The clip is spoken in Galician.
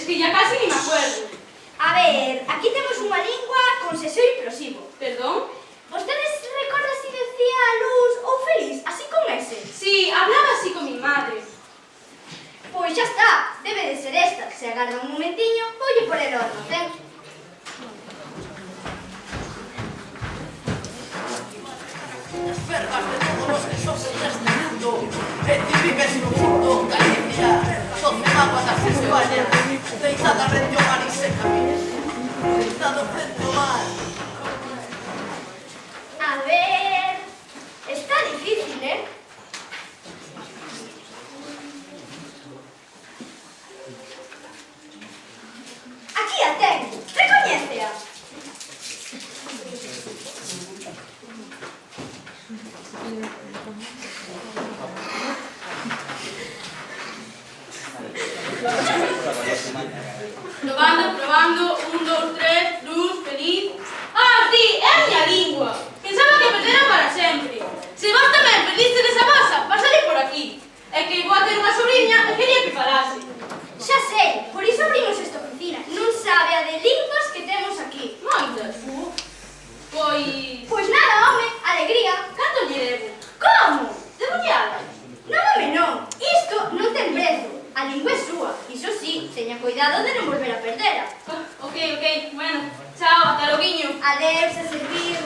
Es que ya casi ni me acuerdo. A ver, aquí temos unha lingua con seseo implosivo. ¿Perdón? Vostedes recordan si decía luz ou feliz, así con ese? Sí, hablaba así con mi madre. Pois xa está, debe de ser esta. Se agarda un momentiño, voulle por el horno, ten? As fergas de todos os que sofren neste mundo, e ti vives no fundo, Galicia, doce mágoa das España, deitada rende o mar e seca, deitado frente ao mar. A ver... Está difícil, eh? Aquí a ten, recoñécea. Probando, probando, 1, 2, 3, luz, feliz... Ah, sí, é a miña lingua. Pensaba que perdera para sempre. Se vos tamén perdiste desa masa, pasarei por aquí. É que vou a ter unha sobrinha e quería que falase. Xa sei, por iso abrimos esta oficina. Non sabe a de linguas que temos aquí. Moitas, Pois... Pois nada, home, alegría. Canto lle devo? Como? Debullada. Non, home, non. Isto non ten prezo. A lingua é súa. Iso sí, teña cuidado de non volver a perdera. Ok, bueno. Chao, ata loguiño. Adeus, a servir.